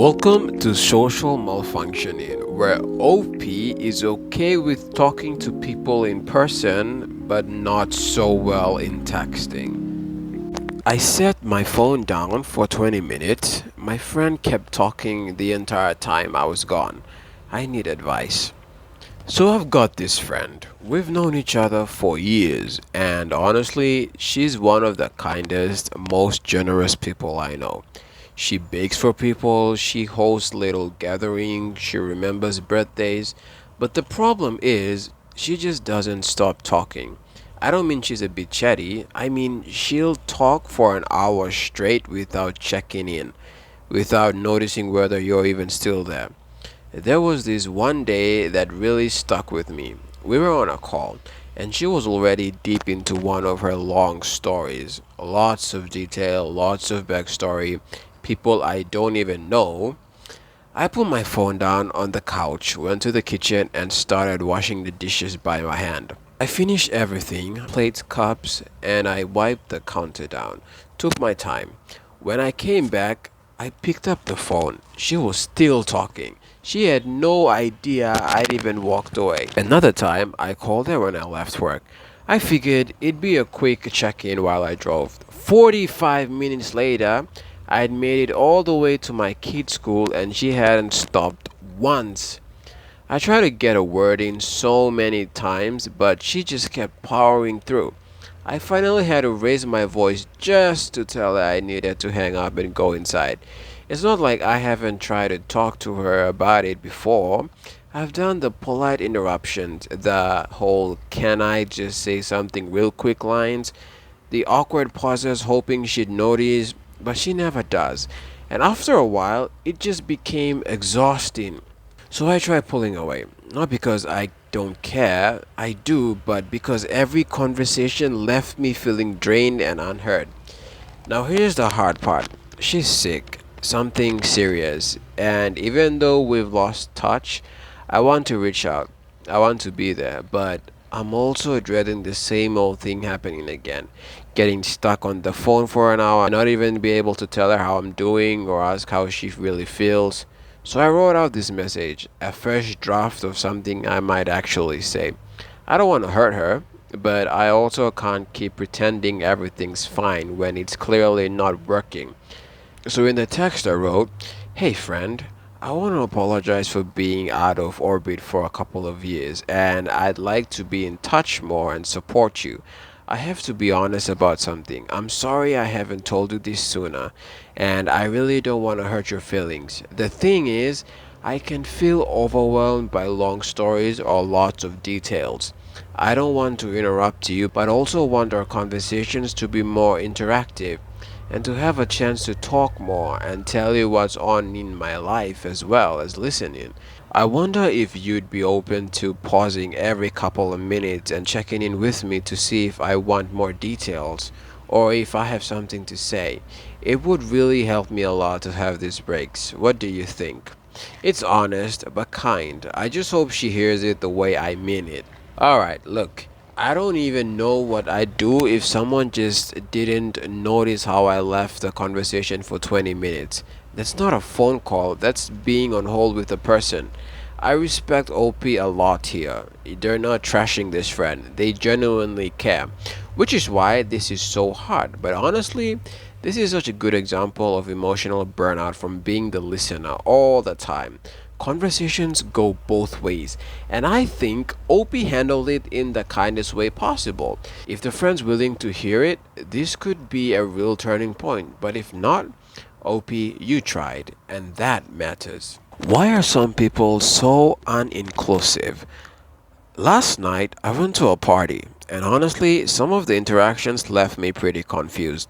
Welcome to Social Malfunctioning, where OP is okay with talking to people in person but not so well in texting. I set my phone down for 20 minutes. My friend kept talking the entire time I was gone. I need advice. So I've got this friend. We've known each other for years, and honestly, she's one of the kindest, most generous people I know. She bakes for people, she hosts little gatherings, she remembers birthdays, but the problem is, she just doesn't stop talking. I don't mean she's a bit chatty, I mean she'll talk for an hour straight without checking in, without noticing whether you're even still there. There was this one day that really stuck with me. We were on a call, and she was already deep into one of her long stories. Lots of detail, lots of backstory, people I don't even know. I put my phone down on the couch, went to the kitchen, and started washing the dishes by my hand. I finished everything plates, cups, and I wiped the counter down. Took my time. When I came back, I picked up the phone. She was still talking. She had no idea I'd even walked away. Another time, I called her when I left work. I figured it'd be a quick check in while I drove. 45 minutes later, I'd made it all the way to my kid's school and she hadn't stopped once. I tried to get a word in so many times, but she just kept powering through. I finally had to raise my voice just to tell her I needed to hang up and go inside. It's not like I haven't tried to talk to her about it before. I've done the polite interruptions, the whole can I just say something real quick lines, the awkward pauses hoping she'd notice, but she never does. And after a while, it just became exhausting. So I try pulling away. Not because I don't care, I do, but because every conversation left me feeling drained and unheard. Now here's the hard part. She's sick, something serious, and even though we've lost touch, I want to reach out. I want to be there, but I'm also dreading the same old thing happening again. Getting stuck on the phone for an hour, not even be able to tell her how I'm doing or ask how she really feels. So I wrote out this message, a fresh draft of something I might actually say. I don't want to hurt her, but I also can't keep pretending everything's fine when it's clearly not working. So in the text I wrote, "Hey friend, I want to apologize for being out of orbit for a couple of years, and I'd like to be in touch more and support you. I have to be honest about something. I'm sorry I haven't told you this sooner, and I really don't want to hurt your feelings. The thing is, I can feel overwhelmed by long stories or lots of details. I don't want to interrupt you, but also want our conversations to be more interactive and to have a chance to talk more and tell you what's on in my life as well as listening. I wonder if you'd be open to pausing every couple of minutes and checking in with me to see if I want more details or if I have something to say. It would really help me a lot to have these breaks. What do you think?" It's honest but kind. I just hope she hears it the way I mean it. Alright, look. I don't even know what I'd do if someone just didn't notice how I left the conversation for 20 minutes. That's not a phone call, that's being on hold with a person. I respect OP a lot here. They're not trashing this friend, they genuinely care. Which is why this is so hard. But honestly, this is such a good example of emotional burnout from being the listener all the time. Conversations go both ways, and I think OP handled it in the kindest way possible. If the friend's willing to hear it, this could be a real turning point, but if not, OP, you tried, and that matters. Why are some people so uninclusive? Last night, I went to a party, and honestly, some of the interactions left me pretty confused.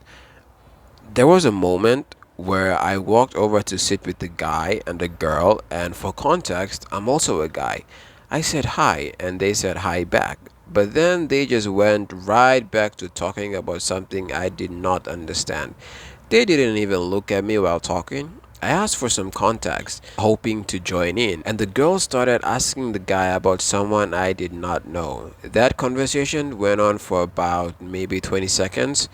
There was a moment where I walked over to sit with the guy and the girl, and for context, I'm also a guy. I said hi, and they said hi back. But then they just went right back to talking about something I did not understand. They didn't even look at me while talking. I asked for some context, hoping to join in, and the girl started asking the guy about someone I did not know. That conversation went on for about maybe 20 seconds,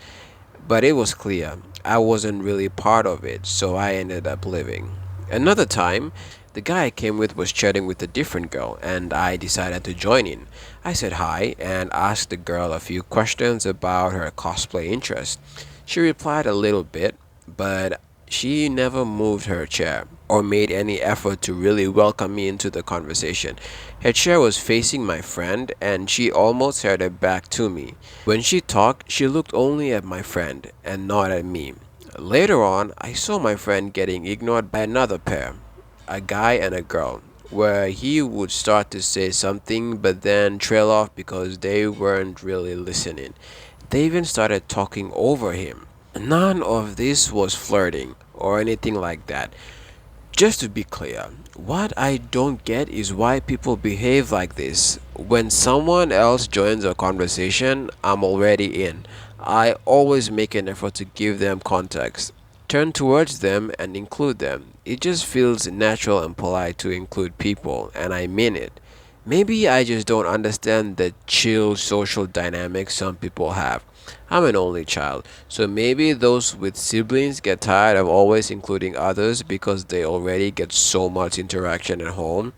but it was clear I wasn't really part of it, so I ended up leaving. Another time, the guy I came with was chatting with a different girl, and I decided to join in. I said hi and asked the girl a few questions about her cosplay interest. She replied a little bit, but she never moved her chair or made any effort to really welcome me into the conversation. Her chair was facing my friend, and she almost had her back to me. When she talked, she looked only at my friend and not at me. Later on, I saw my friend getting ignored by another pair, a guy and a girl, where he would start to say something but then trail off because they weren't really listening. They even started talking over him. None of this was flirting or anything like that. Just to be clear, what I don't get is why people behave like this. When someone else joins a conversation, I'm already in. I always make an effort to give them context, turn towards them, and include them. It just feels natural and polite to include people, and I mean it. Maybe I just don't understand the chill social dynamics some people have. I'm an only child, so maybe those with siblings get tired of always including others because they already get so much interaction at home.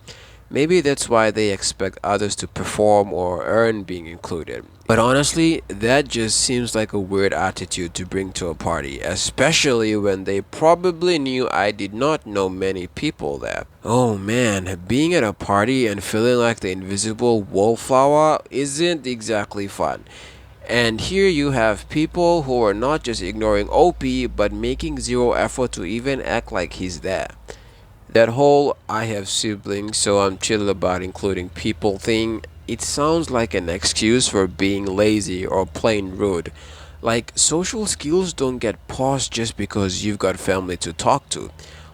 Maybe that's why they expect others to perform or earn being included. But honestly, that just seems like a weird attitude to bring to a party, especially when they probably knew I did not know many people there. Oh man, being at a party and feeling like the invisible wallflower isn't exactly fun. And here you have people who are not just ignoring OP but making zero effort to even act like he's there. That whole I have siblings so I'm chill about including people thing, it sounds like an excuse for being lazy or plain rude. Like social skills don't get paused just because you've got family to talk to.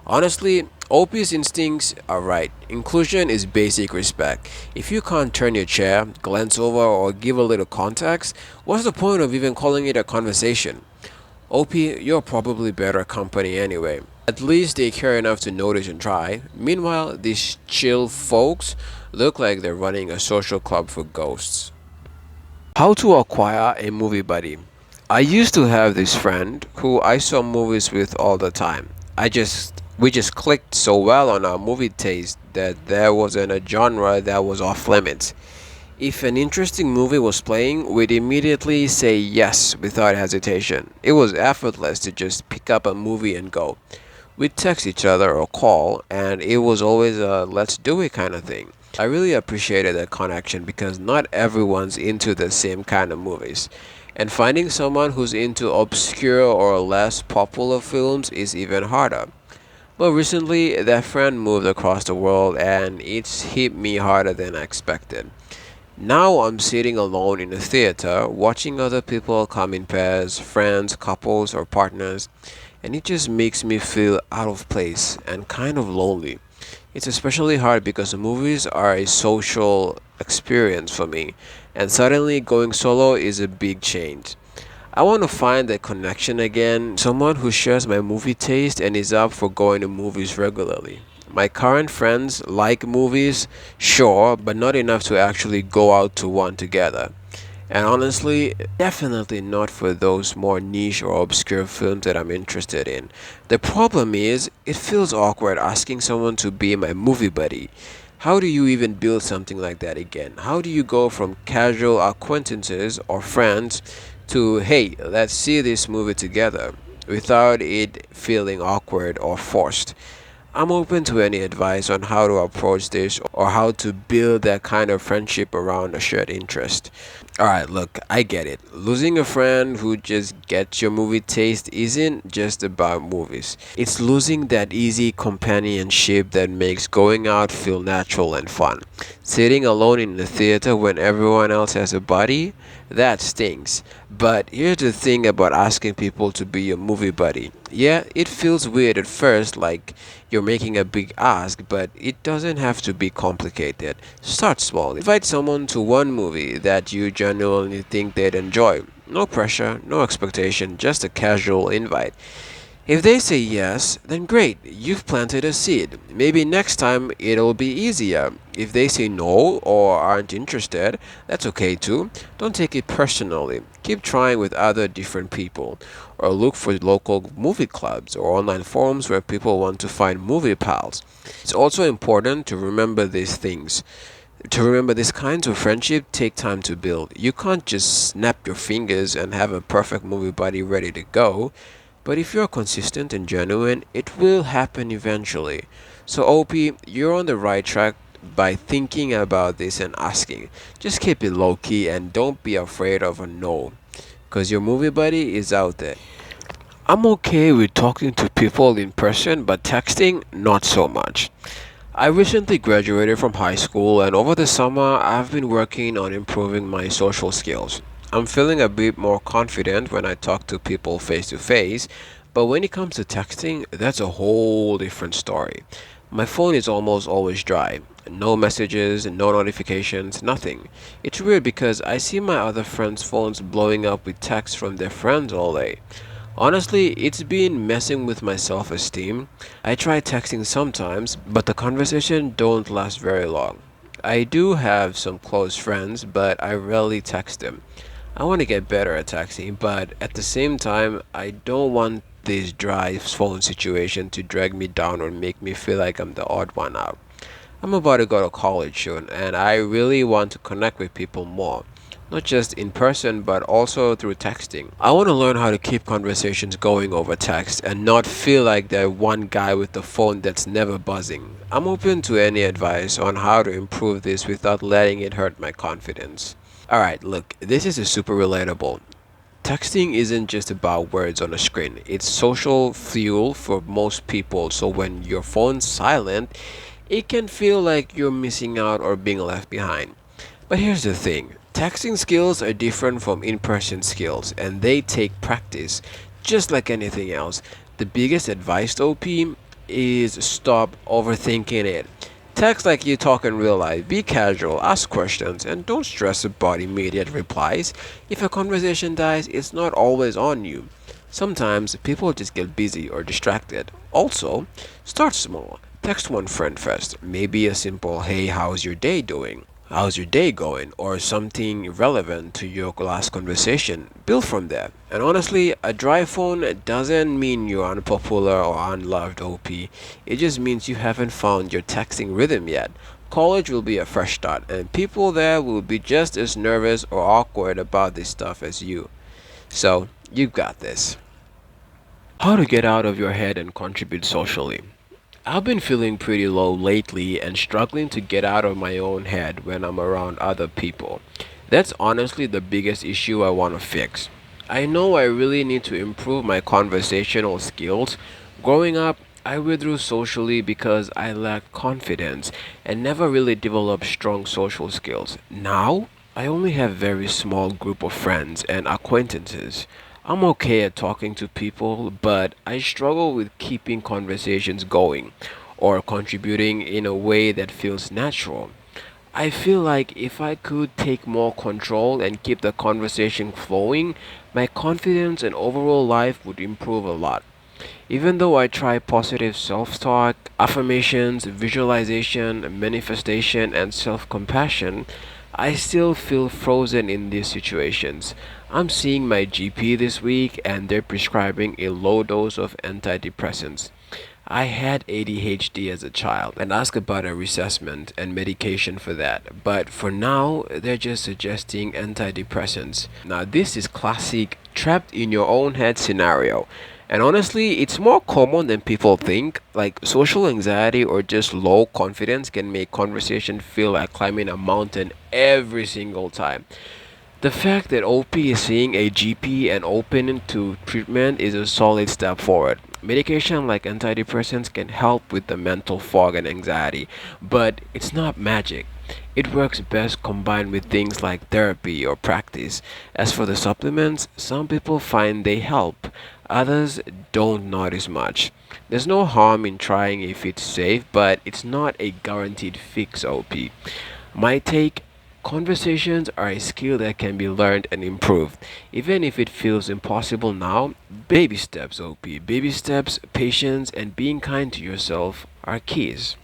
Honestly, OP's instincts are right. Inclusion is basic respect. If you can't turn your chair, glance over, or give a little context, what's the point of even calling it a conversation? OP, you're probably better company anyway. At least they care enough to notice and try. Meanwhile, these chill folks look like they're running a social club for ghosts. How to acquire a movie buddy. I used to have this friend who I saw movies with all the time. We just clicked so well on our movie taste that there wasn't a genre that was off limits. If an interesting movie was playing, we'd immediately say yes without hesitation. It was effortless to just pick up a movie and go. We'd text each other or call, and it was always a let's do it kind of thing. I really appreciated that connection because not everyone's into the same kind of movies. And finding someone who's into obscure or less popular films is even harder. But recently, that friend moved across the world and it's hit me harder than I expected. Now I'm sitting alone in a theater, watching other people come in pairs, friends, couples, or partners, and it just makes me feel out of place and kind of lonely. It's especially hard because movies are a social experience for me, and suddenly going solo is a big change. I want to find that connection again, someone who shares my movie taste and is up for going to movies regularly. My current friends like movies, sure, but not enough to actually go out to one together. And honestly, definitely not for those more niche or obscure films that I'm interested in. The problem is, it feels awkward asking someone to be my movie buddy. How do you even build something like that again? How do you go from casual acquaintances or friends to, hey, let's see this movie together, without it feeling awkward or forced? I'm open to any advice on how to approach this or how to build that kind of friendship around a shared interest. Alright, look, I get it. Losing a friend who just gets your movie taste isn't just about movies. It's losing that easy companionship that makes going out feel natural and fun. Sitting alone in the theater when everyone else has a buddy, that stings. But here's the thing about asking people to be your movie buddy. Yeah, it feels weird at first, like you're making a big ask, but it doesn't have to be complicated. Start small. Invite someone to one movie that you genuinely think they'd enjoy. No pressure, no expectation, just a casual invite. If they say yes, then great, you've planted a seed. Maybe next time it'll be easier. If they say no or aren't interested, that's okay too. Don't take it personally. Keep trying with other different people, or look for local movie clubs or online forums where people want to find movie pals. It's also important to remember these things. To remember these kinds of friendship take time to build. You can't just snap your fingers and have a perfect movie buddy ready to go. But if you're consistent and genuine, it will happen eventually. So OP, you're on the right track by thinking about this and asking. Just keep it low key and don't be afraid of a no. Cause your movie buddy is out there. I'm okay with talking to people in person, but texting, not so much. I recently graduated from high school, and over the summer, I've been working on improving my social skills. I'm feeling a bit more confident when I talk to people face to face, but when it comes to texting, that's a whole different story. My phone is almost always dry. No messages, no notifications, nothing. It's weird because I see my other friends' phones blowing up with texts from their friends all day. Honestly, it's been messing with my self-esteem. I try texting sometimes, but the conversation don't last very long. I do have some close friends, but I rarely text them. I want to get better at texting, but at the same time, I don't want this dry phone situation to drag me down or make me feel like I'm the odd one out. I'm about to go to college soon, and I really want to connect with people more. Not just in person, but also through texting. I want to learn how to keep conversations going over text and not feel like the one guy with the phone that's never buzzing. I'm open to any advice on how to improve this without letting it hurt my confidence. Alright, look, this is a super relatable. Texting isn't just about words on a screen. It's social fuel for most people. So when your phone's silent, it can feel like you're missing out or being left behind. But here's the thing. Texting skills are different from in-person skills and they take practice. Just like anything else, the biggest advice OP is stop overthinking it. Text like you talk in real life, be casual, ask questions, and don't stress about immediate replies. If a conversation dies, it's not always on you. Sometimes people just get busy or distracted. Also, start small. Text one friend first. Maybe a simple, hey, how's your day doing? How's your day going? Or something relevant to your last conversation. Build from there. And honestly, a dry phone doesn't mean you're unpopular or unloved OP. It just means you haven't found your texting rhythm yet. College will be a fresh start, and people there will be just as nervous or awkward about this stuff as you. So, you got this. How to get out of your head and contribute socially. I've been feeling pretty low lately and struggling to get out of my own head when I'm around other people. That's honestly the biggest issue I want to fix. I know I really need to improve my conversational skills. Growing up, I withdrew socially because I lacked confidence and never really developed strong social skills. Now, I only have very small group of friends and acquaintances. I'm okay at talking to people, but I struggle with keeping conversations going or contributing in a way that feels natural. I feel like if I could take more control and keep the conversation flowing, my confidence and overall life would improve a lot. Even though I try positive self talk, affirmations, visualization, manifestation, and self compassion, I still feel frozen in these situations. I'm seeing my GP this week and they're prescribing a low dose of antidepressants. I had ADHD as a child and asked about a reassessment and medication for that, but for now, they're just suggesting antidepressants. Now, this is classic trapped in your own head scenario. And honestly, it's more common than people think. Like, social anxiety or just low confidence can make conversation feel like climbing a mountain every single time. The fact that OP is seeing a GP and open to treatment is a solid step forward. Medication like antidepressants can help with the mental fog and anxiety, but it's not magic. It works best combined with things like therapy or practice. As for the supplements, some people find they help, others don't notice much. There's no harm in trying if it's safe, but it's not a guaranteed fix, OP. My take: conversations are a skill that can be learned and improved. Even if it feels impossible now, baby steps, OP. Baby steps, patience, and being kind to yourself are keys.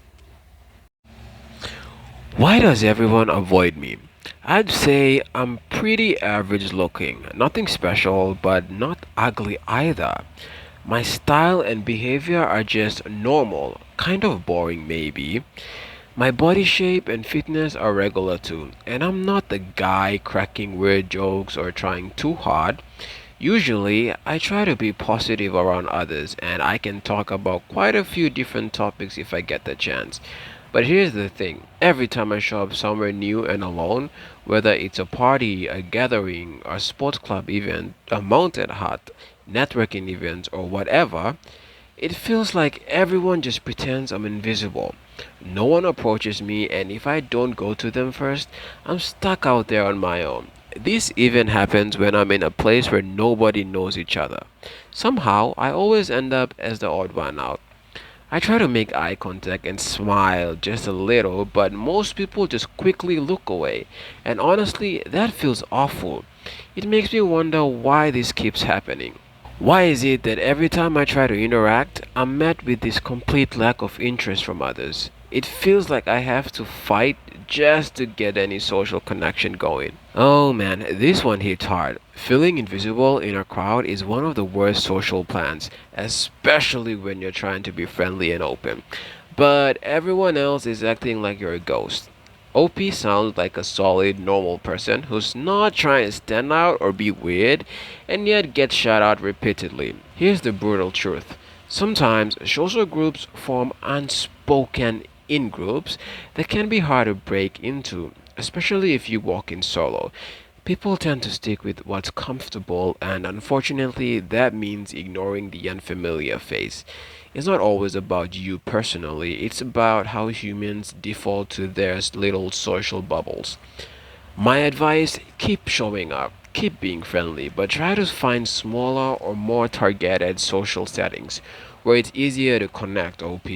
Why does everyone avoid me? I'd say I'm pretty average looking. Nothing special, but not ugly either. My style and behavior are just normal, kind of boring maybe. My body shape and fitness are regular too, and I'm not the guy cracking weird jokes or trying too hard. Usually, I try to be positive around others, and I can talk about quite a few different topics if I get the chance. But here's the thing, every time I show up somewhere new and alone, whether it's a party, a gathering, a sports club event, a mountain hut, networking event, or whatever, it feels like everyone just pretends I'm invisible. No one approaches me, and if I don't go to them first, I'm stuck out there on my own. This even happens when I'm in a place where nobody knows each other. Somehow, I always end up as the odd one out. I try to make eye contact and smile just a little, but most people just quickly look away. And honestly, that feels awful. It makes me wonder why this keeps happening. Why is it that every time I try to interact, I'm met with this complete lack of interest from others? It feels like I have to fight just to get any social connection going. Oh man, this one hits hard. Feeling invisible in a crowd is one of the worst social plans, especially when you're trying to be friendly and open. But everyone else is acting like you're a ghost. OP sounds like a solid, normal person who's not trying to stand out or be weird and yet gets shut out repeatedly. Here's the brutal truth. Sometimes social groups form unspoken in groups that can be hard to break into, especially if you walk in solo. People tend to stick with what's comfortable, and unfortunately, that means ignoring the unfamiliar face. It's not always about you personally, it's about how humans default to their little social bubbles. My advice, keep showing up, keep being friendly, but try to find smaller or more targeted social settings where it's easier to connect. OP,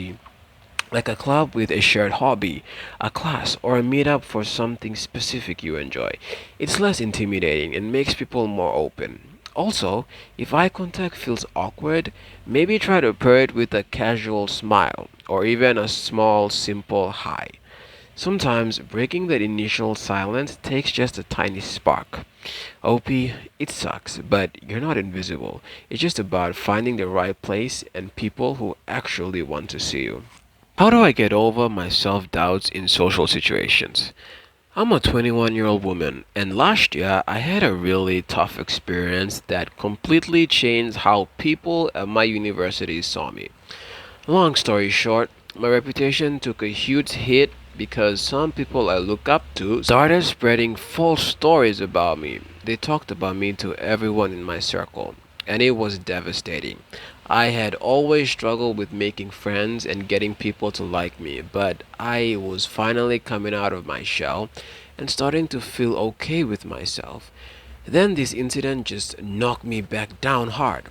like a club with a shared hobby, a class, or a meetup for something specific you enjoy. It's less intimidating and makes people more open. Also, if eye contact feels awkward, maybe try to pair it with a casual smile or even a small, simple hi. Sometimes breaking that initial silence takes just a tiny spark. OP, it sucks, but you're not invisible. It's just about finding the right place and people who actually want to see you. How do I get over my self doubts in social situations? I'm a 21-year-old woman, and last year I had a really tough experience that completely changed how people at my university saw me. Long story short, my reputation took a huge hit because some people I look up to started spreading false stories about me. They talked about me to everyone in my circle, and it was devastating. I had always struggled with making friends and getting people to like me, but I was finally coming out of my shell and starting to feel okay with myself. Then this incident just knocked me back down hard.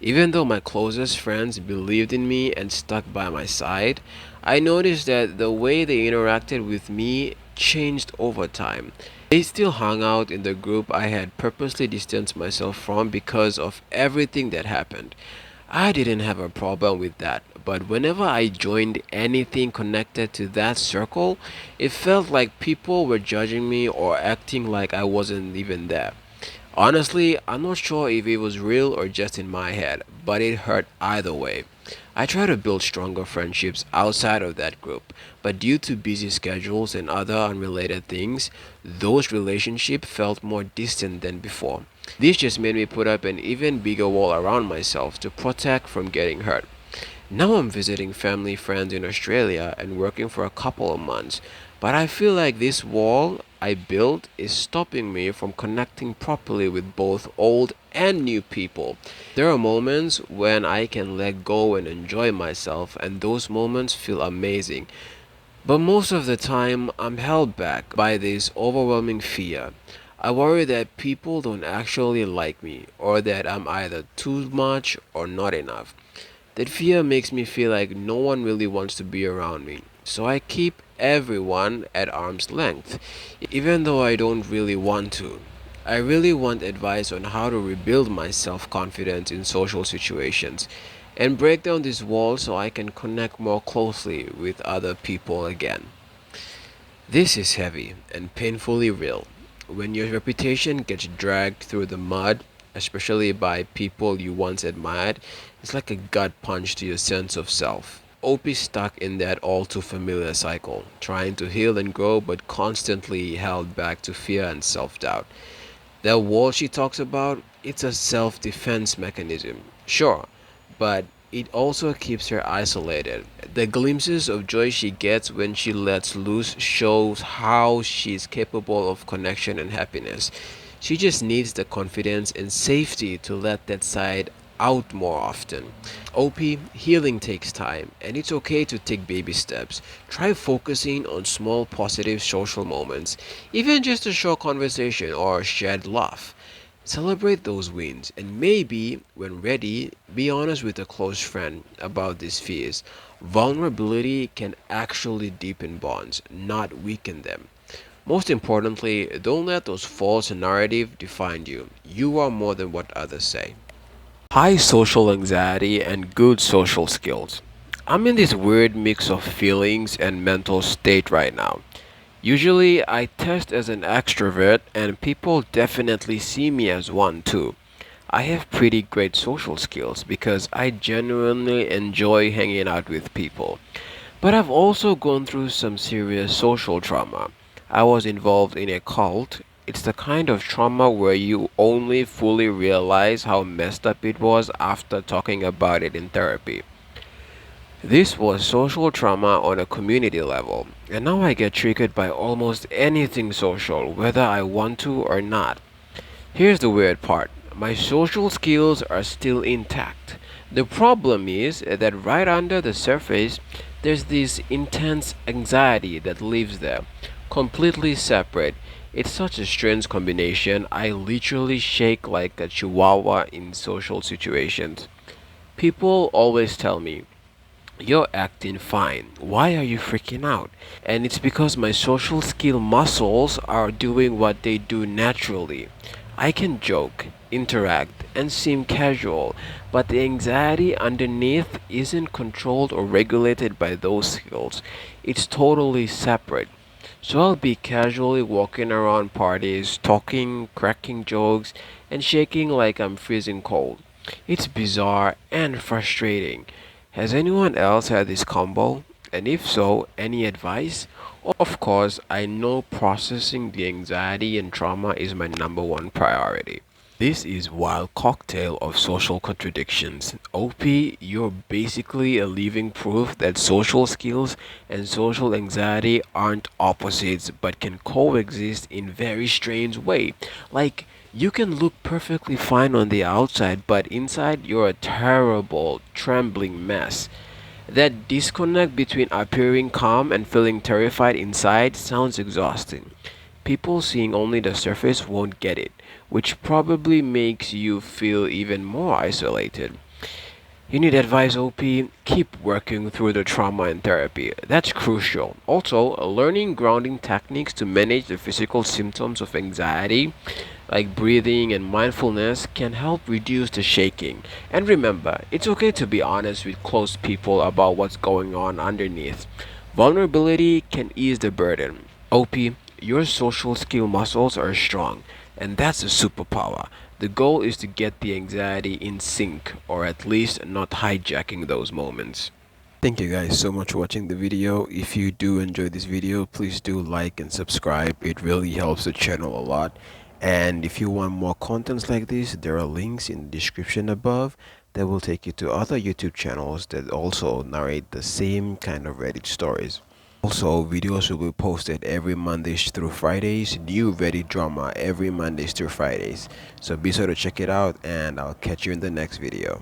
Even though my closest friends believed in me and stuck by my side, I noticed that the way they interacted with me changed over time. They still hung out in the group I had purposely distanced myself from because of everything that happened. I didn't have a problem with that, but whenever I joined anything connected to that circle, it felt like people were judging me or acting like I wasn't even there. Honestly, I'm not sure if it was real or just in my head, but it hurt either way. I try to build stronger friendships outside of that group, but due to busy schedules and other unrelated things, those relationships felt more distant than before. This just made me put up an even bigger wall around myself to protect from getting hurt. Now I'm visiting family friends in Australia and working for a couple of months, but I feel like this wall I built is stopping me from connecting properly with both old and new people. There are moments when I can let go and enjoy myself, and those moments feel amazing. But most of the time, I'm held back by this overwhelming fear. I worry that people don't actually like me, or that I'm either too much or not enough. That fear makes me feel like no one really wants to be around me. So I keep everyone at arm's length, even though I don't really want to. I really want advice on how to rebuild my self confidence in social situations and break down this wall so I can connect more closely with other people again. This is heavy and painfully real. When your reputation gets dragged through the mud, especially by people you once admired, it's like a gut punch to your sense of self. OP stuck in that all too familiar cycle, trying to heal and grow but constantly held back to fear and self doubt. That wall she talks about, it's a self defense mechanism, sure, but it also keeps her isolated. The glimpses of joy she gets when she lets loose shows how she's capable of connection and happiness. She just needs the confidence and safety to let that side out more often. OP, healing takes time, and it's okay to take baby steps. Try focusing on small positive social moments, even just a short conversation or a shared laugh. Celebrate those wins, and maybe, when ready, be honest with a close friend about these fears. Vulnerability can actually deepen bonds, not weaken them. Most importantly, don't let those false narratives define you. You are more than what others say. High social anxiety and good social skills. I'm in this weird mix of feelings and mental state right now. Usually, I test as an extrovert, and people definitely see me as one too. I have pretty great social skills because I genuinely enjoy hanging out with people. But I've also gone through some serious social trauma. I was involved in a cult. It's the kind of trauma where you only fully realize how messed up it was after talking about it in therapy. This was social trauma on a community level, and now I get triggered by almost anything social, whether I want to or not. Here's the weird part, my social skills are still intact. The problem is that right under the surface, there's this intense anxiety that lives there, completely separate. It's such a strange combination, I literally shake like a chihuahua in social situations. People always tell me, you're acting fine. Why are you freaking out? And it's because my social skill muscles are doing what they do naturally. I can joke, interact, and seem casual, but the anxiety underneath isn't controlled or regulated by those skills. It's totally separate. So I'll be casually walking around parties, talking, cracking jokes, and shaking like I'm freezing cold. It's bizarre and frustrating. Has anyone else had this combo? And if so, any advice? Of course, I know processing the anxiety and trauma is my number one priority. This is wild cocktail of social contradictions. OP, you're basically a living proof that social skills and social anxiety aren't opposites but can coexist in very strange way. Like you can look perfectly fine on the outside, but inside you're a terrible, trembling mess. That disconnect between appearing calm and feeling terrified inside sounds exhausting. People seeing only the surface won't get it, which probably makes you feel even more isolated. You need advice, OP. Keep working through the trauma and therapy. That's crucial. Also, learning grounding techniques to manage the physical symptoms of anxiety, like breathing and mindfulness, can help reduce the shaking. And remember, it's okay to be honest with close people about what's going on underneath. Vulnerability can ease the burden. OP, your social skill muscles are strong, and that's a superpower. The goal is to get the anxiety in sync, or at least not hijacking those moments. Thank you guys so much for watching the video. If you do enjoy this video, please do like and subscribe. It really helps the channel a lot. And if you want more contents like this, there are links in the description above that will take you to other YouTube channels that also narrate the same kind of Reddit stories. Also, videos will be posted every Mondays through Fridays. New Reddit drama every Mondays through Fridays. So be sure to check it out, and I'll catch you in the next video.